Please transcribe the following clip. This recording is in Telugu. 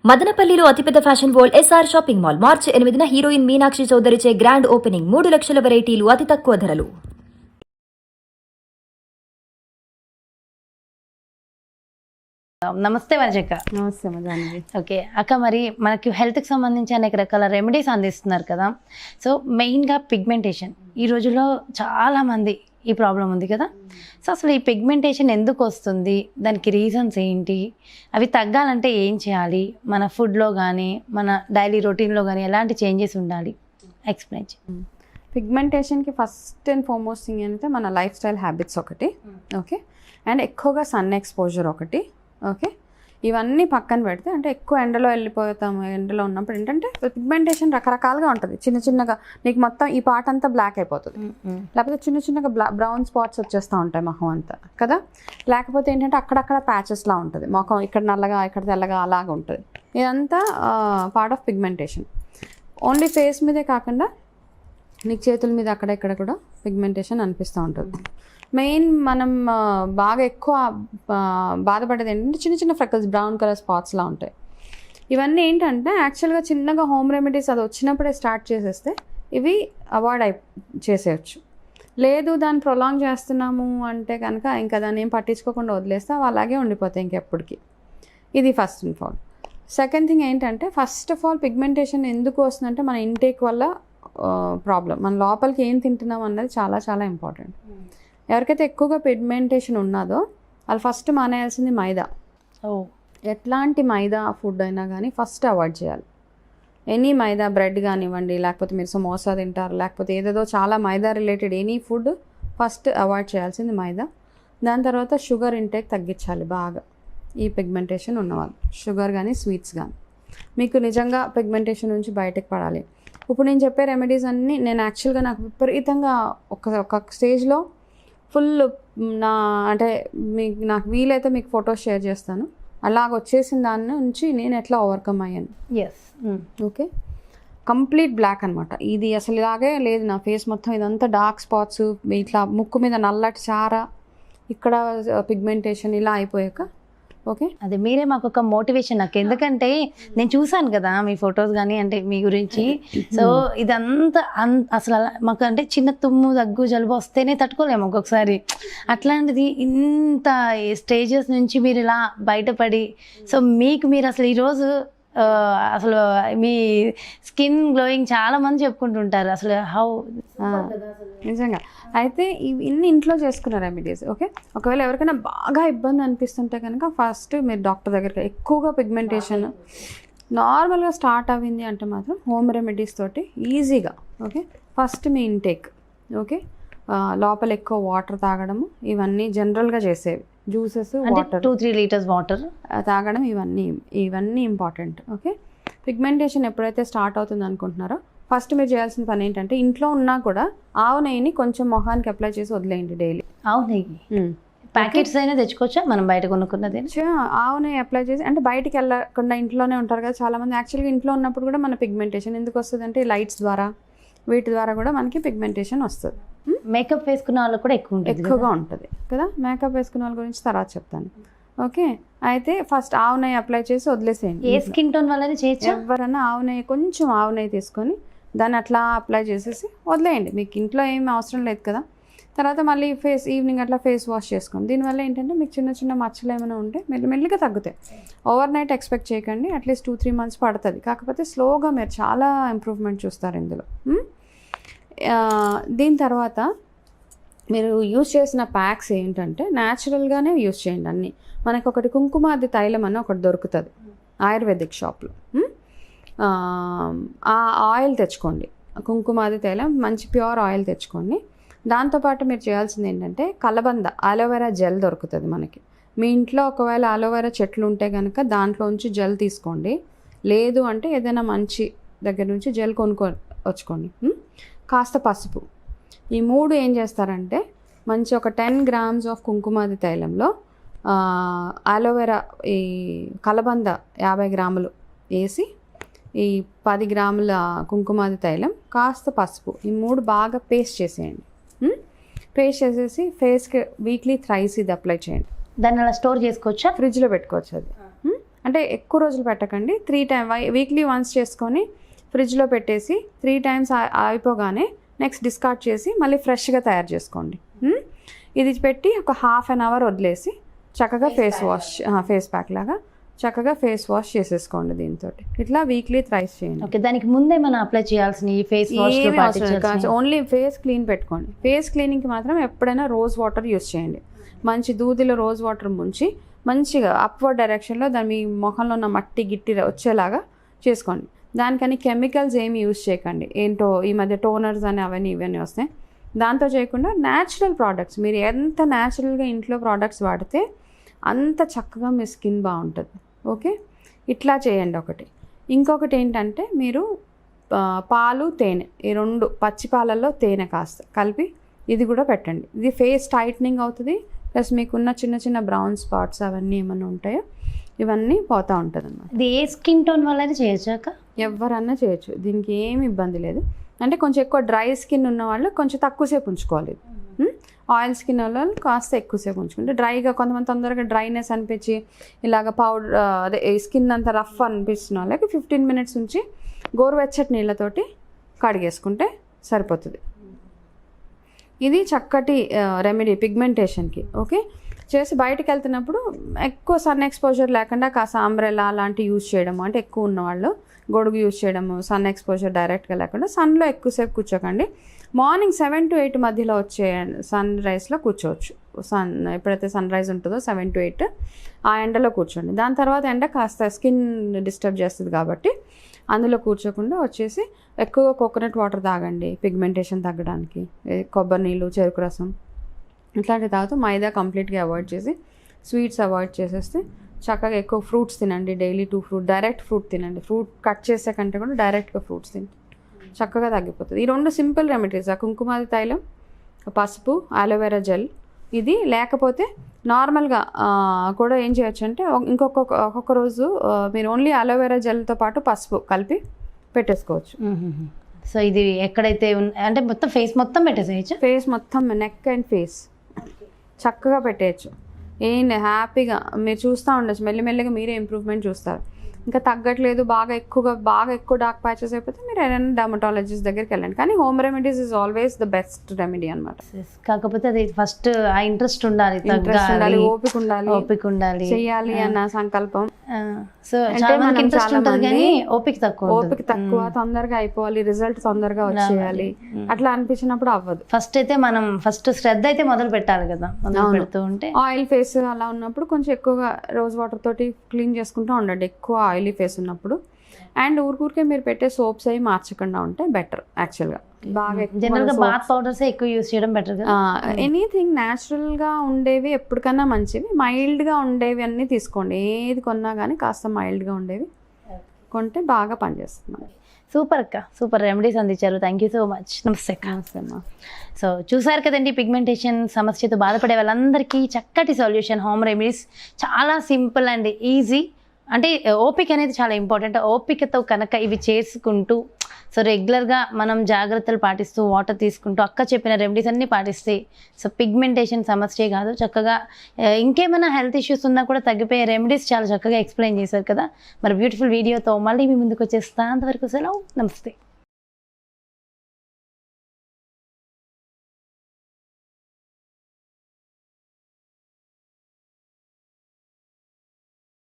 మదనపల్లిలో అతిపెద్ద fashion world SR shopping mall March 8న హీరోయిన్ మీనాక్షి చౌదరిచే గ్రాండ్ ఓపెనింగ్ 3 లక్షల వెరైటీలు అతి తక్కువ ధరలు. నమస్తే వనజక్క. నమస్తే మదాని. ఓకే అక్క, మరి మనకి హెల్త్కి సంబంధించి అనేక రకాల రెమెడీస్ అందిస్తున్నారు కదా. సో మెయిన్గా పిగ్మెంటేషన్ ఈ రోజుల్లో చాలామంది ఈ ప్రాబ్లం ఉంది కదా. సో అసలు ఈ పిగ్మెంటేషన్ ఎందుకు వస్తుంది, దానికి రీజన్స్ ఏంటి, అవి తగ్గాలంటే ఏం చేయాలి, మన ఫుడ్లో కానీ మన డైలీ రొటీన్లో కానీ ఎలాంటి చేంజెస్ ఉండాలి, ఎక్స్ప్లెయిన్ చేయండి. పిగ్మెంటేషన్కి ఫస్ట్ అండ్ ఫార్మోస్ట్ థింగ్ అంటే మన లైఫ్ స్టైల్ హ్యాబిట్స్ ఒకటి, ఓకే, అండ్ ఎక్కువగా సన్ ఎక్స్పోజర్ ఒకటి, ఓకే. ఇవన్నీ పక్కన పెడితే, అంటే ఎక్కువ ఎండలో వెళ్ళిపోతాము, ఎండలో ఉన్నప్పుడు ఏంటంటే పిగ్మెంటేషన్ రకరకాలుగా ఉంటుంది. చిన్న చిన్నగా నీకు మొత్తం ఈ పార్ట్ అంతా బ్లాక్ అయిపోతుంది, లేకపోతే చిన్న చిన్నగా బ్రౌన్ స్పాట్స్ వచ్చేస్తూ ఉంటాయి మొహం అంతా కదా. లేకపోతే ఏంటంటే అక్కడక్కడ ప్యాచెస్లా ఉంటుంది మొఖం, ఇక్కడ నల్లగా ఇక్కడ తెల్లగా అలాగా ఉంటుంది. ఇదంతా part of pigmentation. Only face మీదే కాకుండా నీకు చేతుల మీద అక్కడెక్కడ కూడా పిగ్మెంటేషన్ అనిపిస్తూ ఉంటుంది. మెయిన్ మనం బాగా ఎక్కువ బాధపడేది ఏంటంటే చిన్న చిన్న ఫ్రెకల్స్, బ్రౌన్ కలర్ స్పాట్స్లా ఉంటాయి. ఇవన్నీ ఏంటంటే యాక్చువల్గా చిన్నగా హోమ్ రెమెడీస్ అది వచ్చినప్పుడే స్టార్ట్ చేసేస్తే ఇవి అవాయిడ్ చేసేయచ్చు. లేదు దాన్ని ప్రొలాంగ్ చేస్తున్నాము అంటే కనుక ఇంకా దాన్ని ఏం పట్టించుకోకుండా వదిలేస్తే అవి అలాగే ఉండిపోతాయి ఇంకెప్పటికీ. ఇది first of all. Second thing ఏంటంటే, ఫస్ట్ ఆఫ్ ఆల్ పిగ్మెంటేషన్ ఎందుకు వస్తుందంటే మన ఇంటేక్ వల్ల ప్రాబ్లం. మన లోపలికి ఏం తింటున్నాం అన్నది చాలా చాలా ఇంపార్టెంట్. ఎవరికైతే ఎక్కువగా పిగ్మెంటేషన్ ఉన్నదో వాళ్ళు ఫస్ట్ మానేయాల్సింది మైదా. ఎట్లాంటి మైదా ఫుడ్ అయినా కానీ ఫస్ట్ అవాయిడ్ చేయాలి. ఎనీ మైదా, బ్రెడ్ కానివ్వండి, లేకపోతే మీరు సమోసా తింటారు, లేకపోతే ఏదేదో చాలా మైదా related any food first avoid చేయాల్సింది మైదా. దాని తర్వాత షుగర్ ఇంటేక్ తగ్గించాలి బాగా. ఈ పిగ్మెంటేషన్ ఉన్నవాళ్ళు షుగర్ కానీ స్వీట్స్ కానీ. మీకు నిజంగా పిగ్మెంటేషన్ నుంచి బయటకు పడాలి. ఇప్పుడు నేను చెప్పే రెమెడీస్ అన్నీ నేను యాక్చువల్గా నాకు విపరీతంగా ఒక స్టేజ్లో ఫుల్ అంటే నాకు వీలైతే మీకు ఫొటోస్ షేర్ చేస్తాను. అలాగ వచ్చేసిన దాని నుంచి నేను ఎట్లా ఓవర్కమ్ అయ్యాను. ఓకే, కంప్లీట్ బ్లాక్ అనమాట. ఇది అసలు ఇలాగే లేదు నా ఫేస్ మొత్తం, ఇదంతా డార్క్ స్పాట్స్, ఇట్లా ముక్కు మీద నల్లటి చార, ఇక్కడ పిగ్మెంటేషన్ ఇలా అయిపోయాక. ఓకే, అదే మీరే మాకు ఒక మోటివేషన్ నాకు. ఎందుకంటే నేను చూసాను కదా మీ ఫొటోస్ కానీ, అంటే మీ గురించి. సో ఇదంతా అసలు మాకు అంటే చిన్న తుమ్ము, దగ్గు, జలుబు వస్తేనే తట్టుకోలేము ఒక్కొక్కసారి. అట్లాంటిది ఇంత స్టేజెస్ నుంచి మీరు ఇలా బయటపడి, సో మీకు మీరు అసలు ఈరోజు అసలు మీ స్కిన్ గ్లోయింగ్ చాలా మంది చెప్పుకుంటుంటారు. అసలు హౌ నిజంగా అయితే ఇన్ని ఇంట్లో చేసుకున్న రెమెడీస్. ఓకే, ఒకవేళ ఎవరికైనా బాగా ఇబ్బంది అనిపిస్తుంటే కనుక ఫస్ట్ మీరు డాక్టర్ దగ్గరికి, ఎక్కువగా పిగ్మెంటేషన్ నార్మల్గా స్టార్ట్ అవ్వింది అంటే మాత్రం హోమ్ రెమెడీస్ తోటి ఈజీగా. ఓకే, ఫస్ట్ మీ ఇంటేక్. ఓకే, లోపల ఎక్కువ వాటర్ తాగడము, ఇవన్నీ జనరల్గా చేసేవి. జ్యూసెస్, వాటర్, 2-3 లీటర్స్ వాటర్ తాగడం, ఇవన్నీ ఇంపార్టెంట్. ఓకే, పిగ్మెంటేషన్ ఎప్పుడైతే స్టార్ట్ అవుతుంది అనుకుంటున్నారో ఫస్ట్ మీరు చేయాల్సిన పని ఏంటంటే, ఇంట్లో ఉన్నా కూడా ఆవు నెయ్యిని కొంచెం మొహానికి అప్లై చేసి వదిలేయండి డైలీ. ఆవు నెయ్యి ప్యాకెట్స్ అయినా తెచ్చుకోవచ్చా మనం బయట కొనుక్కున్నది? ఆవు నెయ్యి అప్లై చేసి, అంటే బయటికి వెళ్ళకుండా ఇంట్లోనే ఉంటారు కదా చాలామంది. యాక్చువల్గా ఇంట్లో ఉన్నప్పుడు కూడా మన పిగ్మెంటేషన్ ఎందుకు వస్తుంది అంటే లైట్స్ ద్వారా, వీటి ద్వారా కూడా మనకి పిగ్మెంటేషన్ వస్తుంది. మేకప్ వేసుకున్న వాళ్ళకి కూడా ఎక్కువగా ఉంటుంది కదా. మేకప్ వేసుకున్న వాళ్ళ గురించి తర్వాత చెప్తాను. ఓకే, అయితే ఫస్ట్ ఆవు నెయ్యి అప్లై చేసి వదిలేసేయండి. ఏ స్కిన్ టోన్ వాళ్ళని చేయొచ్చు, ఎవరైనా కొంచెం ఆవు నెయ్యి తీసుకొని దాన్ని అట్లా అప్లై చేసేసి వదిలేయండి. మీకు ఇంట్లో ఏమి అవసరం లేదు కదా. తర్వాత మళ్ళీ ఈవినింగ్ అట్లా ఫేస్ వాష్ చేసుకోండి. దీనివల్ల ఏంటంటే మీకు చిన్న చిన్న మచ్చలు ఏమైనా ఉంటే మెల్లిగా తగ్గుతాయి. ఓవర్ నైట్ ఎక్స్పెక్ట్ చేయకండి, అట్లీస్ట్ 2-3 months పడుతుంది. కాకపోతే స్లోగా మీరు చాలా ఇంప్రూవ్మెంట్ చూస్తారు ఇందులో. దీని తర్వాత మీరు యూజ్ చేసిన ప్యాక్స్ ఏంటంటే న్యాచురల్గానే యూజ్ చేయండి అన్నీ. మనకు ఒకటి కుంకుమాది తైలం అని ఒకటి దొరుకుతుంది ఆయుర్వేదిక్ షాప్లో. ఆ ఆయిల్ తెచ్చుకోండి, కుంకుమాది తైలం మంచి ప్యూర్ ఆయిల్ తెచ్చుకోండి. దాంతోపాటు మీరు చేయాల్సింది ఏంటంటే కలబంద అలోవెరా జెల్ దొరుకుతుంది మనకి. మీ ఇంట్లో ఒకవేళ అలోవెరా చెట్లు ఉంటే కనుక దాంట్లోంచి జెల్ తీసుకోండి. లేదు అంటే ఏదైనా మంచి దగ్గర నుంచి జెల్ వచ్చుకోండి. కాస్త పసుపు, ఈ 3 ఏం చేస్తారంటే మంచి ఒక 10 grams ఆఫ్ కుంకుమాది తైలంలో అలోవెరా, ఈ కలబంద 50 grams వేసి, ఈ 10 grams కుంకుమాది తైలం, కాస్త పసుపు, ఈ 3 బాగా పేస్ట్ చేసేయండి. పేస్ట్ చేసేసి ఫేస్కి వీక్లీ thrice ఇది అప్లై చేయండి. దాన్ని అలా స్టోర్ చేసుకోవచ్చా? ఫ్రిడ్జ్లో పెట్టుకోవచ్చు అది. అంటే ఎక్కువ రోజులు పెట్టకండి. 3 టైమ్ వీక్లీ వన్స్ చేసుకొని ఫ్రిడ్జ్లో పెట్టేసి 3 టైమ్స్ అయిపోగానే నెక్స్ట్ డిస్కార్డ్ చేసి మళ్ళీ ఫ్రెష్గా తయారు చేసుకోండి. ఇది పెట్టి ఒక హాఫ్ అన్ అవర్ వదిలేసి చక్కగా ఫేస్ ప్యాక్ లాగా చక్కగా ఫేస్ వాష్ చేసేసుకోండి దీంతో. ఇట్లా వీక్లీ థ్రైస్ చేయండి. ఓకే, దానికి ముందే మనం అప్లై చేయాల్సిన face wash only face clean పెట్టుకోండి. ఫేస్ క్లీనింగ్కి మాత్రం ఎప్పుడైనా రోజ్ వాటర్ యూస్ చేయండి. మంచి దూదిలో రోజ్ వాటర్ ముంచి మంచిగా అప్వర్డ్ డైరెక్షన్లో దాని మీ ముఖంలో ఉన్న మట్టి గిట్టి వచ్చేలాగా చేసుకోండి. దానికని కెమికల్స్ ఏమి యూస్ చేయకండి. ఏంటో ఈ మధ్య టోనర్స్ అని అవన్నీ ఇవన్నీ వస్తాయి, దాంతో చేయకుండా న్యాచురల్ ప్రోడక్ట్స్, మీరు ఎంత న్యాచురల్గా ఇంట్లో ప్రోడక్ట్స్ వాడితే అంత చక్కగా మీ స్కిన్ బాగుంటుంది. ఓకే, ఇట్లా చేయండి ఒకటి. ఇంకొకటి ఏంటంటే మీరు పాలు తేనె ఈ 2 పచ్చి పాలల్లో తేనె కాస్త కలిపి ఇది కూడా పెట్టండి. ఇది ఫేస్ టైట్నింగ్ అవుతుంది, ప్లస్ మీకున్న చిన్న చిన్న బ్రౌన్ స్పాట్స్ అవన్నీ ఏమైనా ఉంటాయో ఇవన్నీ పోతూ ఉంటుంది అన్నమాట. ఇది ఏ స్కిన్ టోన్ వల్ల చేయొచ్చాక ఎవరన్నా చేయొచ్చు, దీనికి ఏమి ఇబ్బంది లేదు. అంటే కొంచెం ఎక్కువ డ్రై స్కిన్ ఉన్న వాళ్ళు కొంచెం తక్కువసేపు ఉంచుకోవాలి. ఆయిల్ స్కిన్ వాళ్ళు కాస్త ఎక్కువసేపు ఉంచుకుంటే, డ్రైగా కొంతమంది తొందరగా డ్రైనెస్ అనిపించి ఇలాగ పౌడర్ అదే స్కిన్ అంతా రఫ్ అనిపిస్తున్న వాళ్ళకి 15 మినిట్స్ ఉంచి గోరువెచ్చటి నీళ్ళతోటి కడిగేసుకుంటే సరిపోతుంది. ఇది చక్కటి రెమెడీ పిగ్మెంటేషన్కి. ఓకే, చేసి బయటకు వెళ్తున్నప్పుడు ఎక్కువ సన్ ఎక్స్పోజర్ లేకుండా కాస్త అంబ్రెలా అలాంటివి యూజ్ చేయడము, అంటే ఎక్కువ ఉన్నవాళ్ళు గొడుగు యూజ్ చేయడము, సన్ ఎక్స్పోజర్ డైరెక్ట్గా లేకుండా సన్లో ఎక్కువసేపు కూర్చోకండి. మార్నింగ్ 7 to 8 మధ్యలో వచ్చే సన్ రైజ్లో కూర్చోవచ్చు. ఎప్పుడైతే సన్ రైజ్ ఉంటుందో 7 to 8 ఆ ఎండలో కూర్చోండి. దాని తర్వాత ఎండ కాస్త స్కిన్ డిస్టర్బ్ చేస్తుంది కాబట్టి అందులో కూర్చోకుండా వచ్చేసి ఎక్కువగా కోకోనట్ వాటర్ తాగండి పిగ్మెంటేషన్ తగ్గడానికి. కొబ్బరి నీళ్ళు, చెరుకు రసం ఇట్లాంటివి తాగుతూ మైదా కంప్లీట్గా అవాయిడ్ చేసి స్వీట్స్ అవాయిడ్ చేసేస్తే చక్కగా ఎక్కువ ఫ్రూట్స్ తినండి. డైలీ 2 ఫ్రూట్ డైరెక్ట్ ఫ్రూట్ తినండి. ఫ్రూట్ కట్ చేసే కంటే కూడా డైరెక్ట్గా ఫ్రూట్స్ తింటే చక్కగా తగ్గిపోతుంది. ఈ 2 సింపుల్ రెమెడీస్, ఆ కుంకుమాది తైలం, పసుపు, అలోవెరా జెల్. ఇది లేకపోతే నార్మల్గా కూడా ఏం చేయొచ్చు అంటే ఒక్కొక్క రోజు మీరు ఓన్లీ అలోవెరా జెల్తో పాటు పసుపు కలిపి పెట్టేసుకోవచ్చు. సో ఇది ఎక్కడైతే అంటే మొత్తం ఫేస్ మొత్తం పెట్టేసేయచ్చు. ఫేస్ మొత్తం నెక్ అండ్ ఫేస్ చక్కగా పెట్టేయచ్చు. హ్యాపీగా మీరు చూస్తూ ఉండొచ్చు, మెల్లిమెల్లిగా మీరే ఇంప్రూవ్మెంట్ చూస్తారు. ఇంకా తగ్గట్లేదు, బాగా ఎక్కువ డార్క్ ప్యాచెస్ అయిపోతే మీరు ఏదైనా డర్మటాలజిస్ట్ దగ్గరికి వెళ్ళండి. కానీ home remedies is always the best remedy అనమాట. కాకపోతే అది ఫస్ట్ ఆ ఇంట్రెస్ట్ ఉండాలి, ఓపిక ఉండాలి చెయ్యాలి అన్న సంకల్పం. సో మనకి ఇంట్రెస్ట్ ఉంటుంది కానీ ఓపిక తక్కువ, తొందరగా అయిపోవాలి, రిజల్ట్ తొందరగా వచ్చేయాలి అట్లా అనిపించినప్పుడు అవ్వదు. ఫస్ట్ శ్రద్ధ అయితే మొదలు పెట్టాలి కదా. మొదలు పెడుతూ ఉంటే ఆయిల్ ఫేస్ అలా ఉన్నప్పుడు కొంచెం ఎక్కువగా రోజ్ వాటర్ తోటి క్లీన్ చేసుకుంటూ ఉండండి, ఎక్కువ ఆయిలీ ఫేస్ ఉన్నప్పుడు. అండ్ ఊరికే మీరు పెట్టే సోప్స్ అవి మార్చకుండా ఉంటే బెటర్. యాక్చువల్గా బాగా జనరల్గా బాత్ పౌడర్స్ ఎక్కువ యూస్ చేయడం బెటర్. ఎనీథింగ్ న్యాచురల్గా ఉండేవి ఎప్పటికన్నా మంచివి. మైల్డ్గా ఉండేవి అన్నీ తీసుకోండి. ఏది కొన్నా కానీ కాస్త మైల్డ్గా ఉండేవి కొంటే బాగా పనిచేస్తుంది. సూపర్ అక్క, సూపర్ రెమెడీస్ అందించారు. Thank you so much. నమస్తే అక్క. నమస్తే అమ్మా. సో చూసారు కదండి, పిగ్మెంటేషన్ సమస్యతో బాధపడే వాళ్ళందరికీ చక్కటి సొల్యూషన్ హోమ్ రెమెడీస్. చాలా సింపుల్ అండ్ ఈజీ. అంటే ఓపిక అనేది చాలా ఇంపార్టెంట్. ఓపికతో కనుక ఇవి చేసుకుంటూ సో రెగ్యులర్గా మనం జాగ్రత్తలు పాటిస్తూ వాటర్ తీసుకుంటూ అక్క చెప్పిన రెమెడీస్ అన్నీ పాటిస్తే సో పిగ్మెంటేషన్ సమస్య కాదు, చక్కగా ఇంకేమైనా హెల్త్ ఇష్యూస్ ఉన్నా కూడా తగ్గిపోయే రెమెడీస్ చాలా చక్కగా ఎక్స్ప్లెయిన్ చేశారు కదా. మరి బ్యూటిఫుల్ వీడియోతో మళ్ళీ మీ ముందుకు వచ్చేస్తా. అంతవరకు సెలవు, నమస్తే.